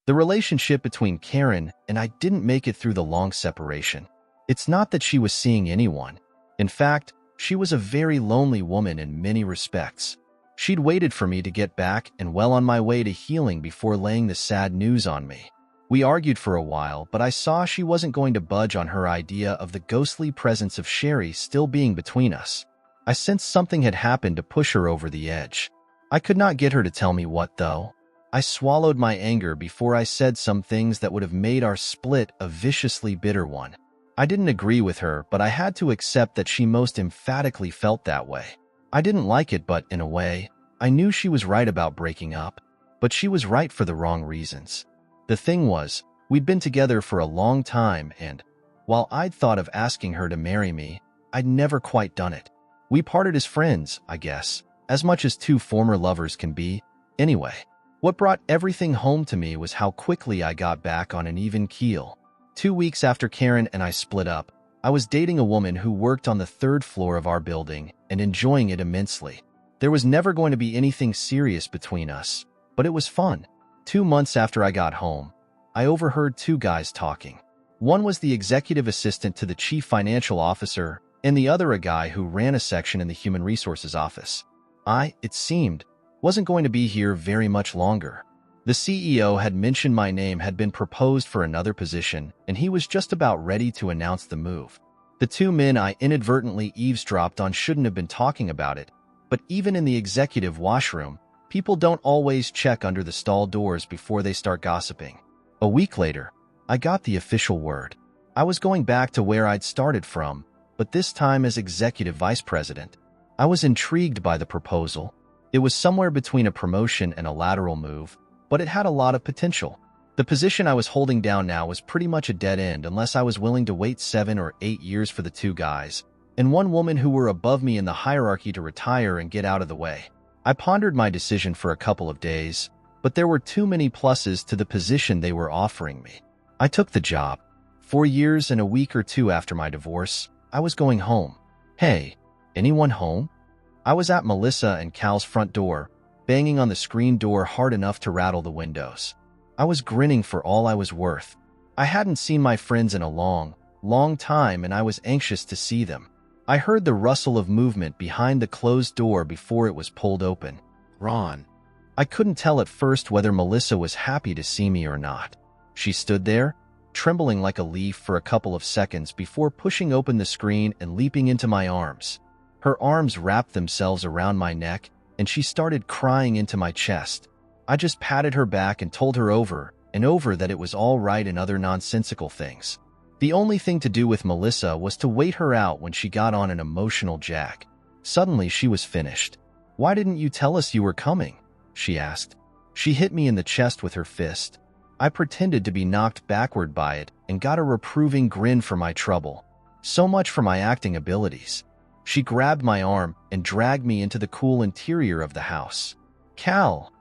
The relationship between Karen and I didn't make it through the long separation. It's not that she was seeing anyone. In fact, she was a very lonely woman in many respects. She'd waited for me to get back and well on my way to healing before laying the sad news on me. We argued for a while, but I saw she wasn't going to budge on her idea of the ghostly presence of Sherry still being between us. I sensed something had happened to push her over the edge. I could not get her to tell me what, though. I swallowed my anger before I said some things that would have made our split a viciously bitter one. I didn't agree with her, but I had to accept that she most emphatically felt that way. I didn't like it, but in a way, I knew she was right about breaking up, but she was right for the wrong reasons. The thing was, we'd been together for a long time, and while I'd thought of asking her to marry me, I'd never quite done it. We parted as friends, I guess, as much as two former lovers can be. Anyway, what brought everything home to me was how quickly I got back on an even keel. 2 weeks after Karen and I split up, I was dating a woman who worked on the 3rd floor of our building and enjoying it immensely. There was never going to be anything serious between us, but it was fun. 2 months after I got home, I overheard 2 guys talking. One was the executive assistant to the chief financial officer, and the other a guy who ran a section in the human resources office. It seemed, wasn't going to be here very much longer. The CEO had mentioned my name had been proposed for another position, and he was just about ready to announce the move. The 2 men I inadvertently eavesdropped on shouldn't have been talking about it, but even in the executive washroom, people don't always check under the stall doors before they start gossiping. A week later, I got the official word. I was going back to where I'd started from, but this time as executive vice president. I was intrigued by the proposal. It was somewhere between a promotion and a lateral move, but it had a lot of potential. The position I was holding down now was pretty much a dead end unless I was willing to wait 7 or 8 years for the 2 guys, and one woman who were above me in the hierarchy to retire and get out of the way. I pondered my decision for a couple of days, but there were too many pluses to the position they were offering me. I took the job. 4 years and a week or 2 after my divorce, I was going home. Hey, anyone home? I was at Melissa and Cal's front door, banging on the screen door hard enough to rattle the windows. I was grinning for all I was worth. I hadn't seen my friends in a long, long time, and I was anxious to see them. I heard the rustle of movement behind the closed door before it was pulled open. Ron. I couldn't tell at first whether Melissa was happy to see me or not. She stood there, trembling like a leaf for a couple of seconds before pushing open the screen and leaping into my arms. Her arms wrapped themselves around my neck, and she started crying into my chest. I just patted her back and told her over and over that it was all right and other nonsensical things. The only thing to do with Melissa was to wait her out when she got on an emotional jack. Suddenly she was finished. "Why didn't you tell us you were coming?" she asked. She hit me in the chest with her fist. I pretended to be knocked backward by it and got a reproving grin for my trouble. So much for my acting abilities. She grabbed my arm and dragged me into the cool interior of the house. "Cal,"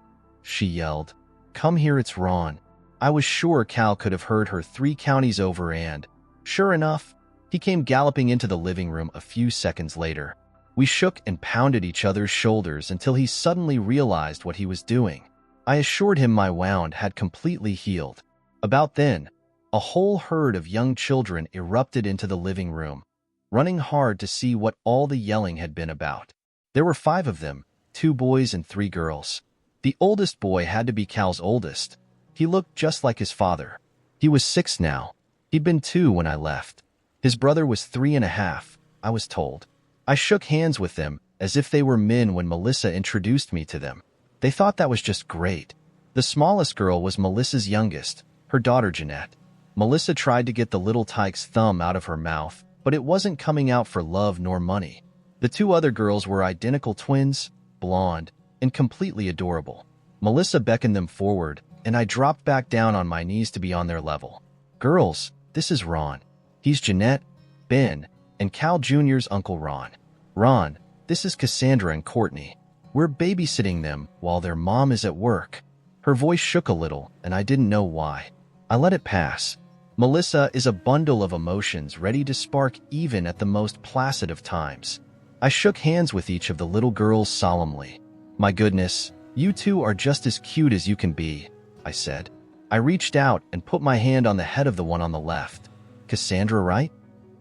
she yelled. "Come here, it's Ron." I was sure Cal could have heard her 3 counties over, and, sure enough, he came galloping into the living room a few seconds later. We shook and pounded each other's shoulders until he suddenly realized what he was doing. I assured him my wound had completely healed. About then, a whole herd of young children erupted into the living room, running hard to see what all the yelling had been about. There were 5 of them, 2 boys and 3 girls. The oldest boy had to be Cal's oldest. He looked just like his father. He was 6 now. He'd been 2 when I left. His brother was 3.5, I was told. I shook hands with them as if they were men when Melissa introduced me to them. They thought that was just great. The smallest girl was Melissa's youngest, her daughter Jeanette. Melissa tried to get the little tyke's thumb out of her mouth, but it wasn't coming out for love nor money. The 2 other girls were identical twins, blonde, and completely adorable. Melissa beckoned them forward, and I dropped back down on my knees to be on their level. "Girls, this is Ron. He's Jeanette, Ben, and Cal Jr.'s Uncle Ron. Ron, this is Cassandra and Courtney. We're babysitting them while their mom is at work." Her voice shook a little, and I didn't know why. I let it pass. Melissa is a bundle of emotions ready to spark even at the most placid of times. I shook hands with each of the little girls solemnly. "My goodness, you 2 are just as cute as you can be," I said. I reached out and put my hand on the head of the one on the left. Cassandra, right?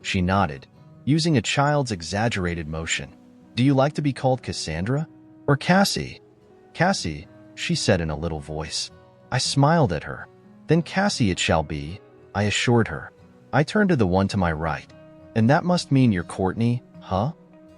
She nodded, using a child's exaggerated motion. Do you like to be called Cassandra? Or Cassie? Cassie, she said in a little voice. I smiled at her. Then Cassie it shall be, I assured her. I turned to the one to my right. And that must mean you're Courtney, huh?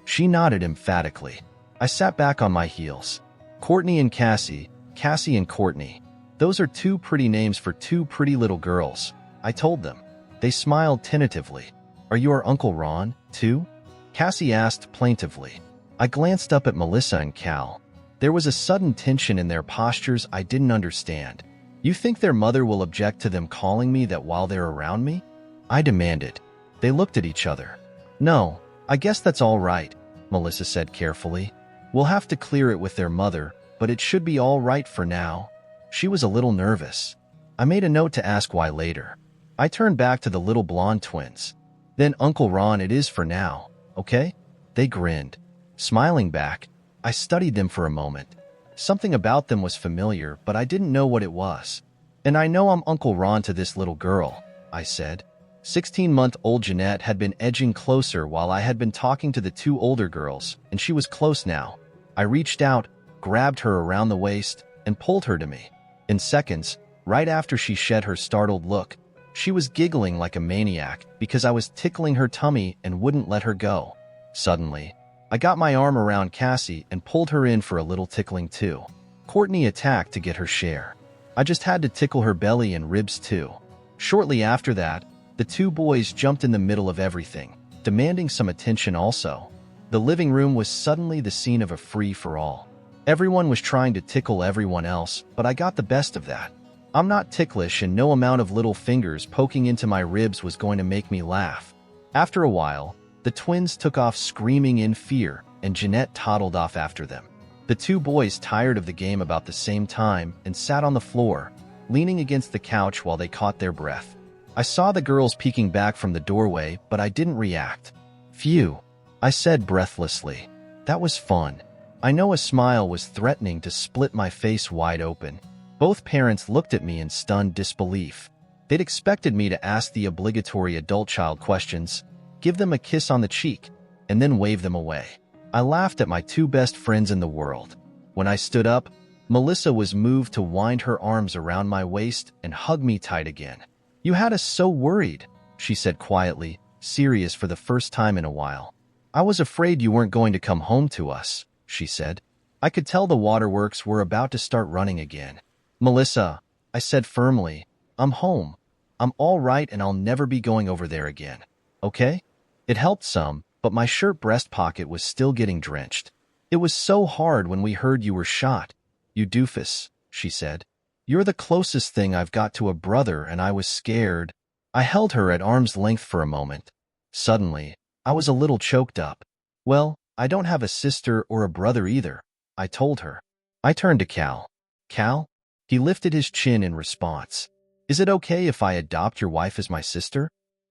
She nodded emphatically. I sat back on my heels. Courtney and Cassie, Cassie and Courtney. Those are two pretty names for two pretty little girls, I told them. They smiled tentatively. Are you our Uncle Ron, too? Cassie asked plaintively. I glanced up at Melissa and Cal. There was a sudden tension in their postures I didn't understand. You think their mother will object to them calling me that while they're around me? I demanded. They looked at each other. No, I guess that's all right, Melissa said carefully. We'll have to clear it with their mother, but it should be all right for now. She was a little nervous. I made a note to ask why later. I turned back to the little blonde twins. Then Uncle Ron it is for now, okay? They grinned. Smiling back, I studied them for a moment. Something about them was familiar, but I didn't know what it was. And I know I'm Uncle Ron to this little girl, I said. 16-month-old Jeanette had been edging closer while I had been talking to the two older girls, and she was close now. I reached out, grabbed her around the waist, and pulled her to me. In seconds, right after she shed her startled look, she was giggling like a maniac because I was tickling her tummy and wouldn't let her go. Suddenly, I got my arm around Cassie and pulled her in for a little tickling too. Courtney attacked to get her share. I just had to tickle her belly and ribs too. Shortly after that, the two boys jumped in the middle of everything, demanding some attention also. The living room was suddenly the scene of a free-for-all. Everyone was trying to tickle everyone else, but I got the best of that. I'm not ticklish and no amount of little fingers poking into my ribs was going to make me laugh. After a while, the twins took off screaming in fear, and Jeanette toddled off after them. The two boys tired of the game about the same time and sat on the floor, leaning against the couch while they caught their breath. I saw the girls peeking back from the doorway, but I didn't react. Phew, I said breathlessly. That was fun. I know a smile was threatening to split my face wide open. Both parents looked at me in stunned disbelief. They'd expected me to ask the obligatory adult-child questions, give them a kiss on the cheek, and then wave them away. I laughed at my two best friends in the world. When I stood up, Melissa was moved to wind her arms around my waist and hug me tight again. You had us so worried, she said quietly, serious for the first time in a while. I was afraid you weren't going to come home to us, she said. I could tell the waterworks were about to start running again. Melissa, I said firmly, I'm home. I'm all right and I'll never be going over there again. Okay? It helped some, but my shirt breast pocket was still getting drenched. It was so hard when we heard you were shot. You doofus, she said. You're the closest thing I've got to a brother and I was scared. I held her at arm's length for a moment. Suddenly, I was a little choked up. Well, I don't have a sister or a brother either, I told her. I turned to Cal. Cal? He lifted his chin in response. Is it okay if I adopt your wife as my sister?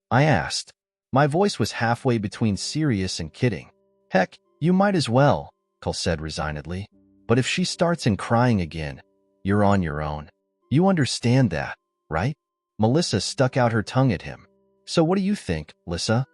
I asked. My voice was halfway between serious and kidding. Heck, you might as well, Cal said resignedly. But if she starts crying again, you're on your own. You understand that, right? Melissa stuck out her tongue at him. So what do you think, Lissa?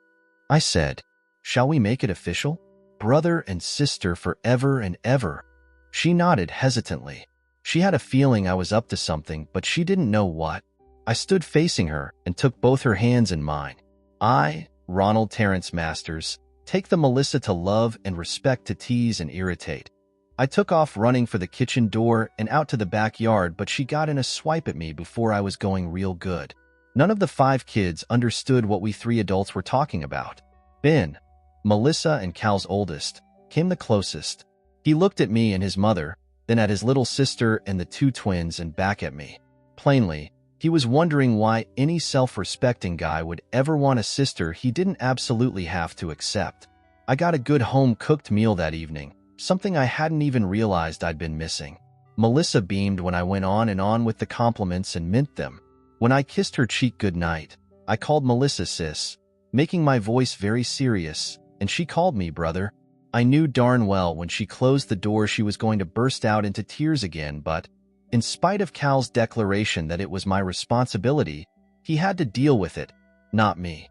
I said. Shall we make it official? Brother and sister forever and ever. She nodded hesitantly. She had a feeling I was up to something, but she didn't know what. I stood facing her and took both her hands in mine. I, Ronald Terrence Masters, take the Melissa to love and respect to tease and irritate. I took off running for the kitchen door and out to the backyard, but she got in a swipe at me before I was going real good. None of the 5 kids understood what we 3 adults were talking about. Ben, Melissa and Cal's oldest, came the closest. He looked at me and his mother, then at his little sister and the 2 twins and back at me. Plainly, he was wondering why any self-respecting guy would ever want a sister he didn't absolutely have to accept. I got a good home-cooked meal that evening, something I hadn't even realized I'd been missing. Melissa beamed when I went on and on with the compliments and meant them. When I kissed her cheek goodnight, I called Melissa sis, making my voice very serious, and she called me brother. I knew darn well when she closed the door she was going to burst out into tears again, but In spite of Cal's declaration that it was my responsibility, he had to deal with it, not me.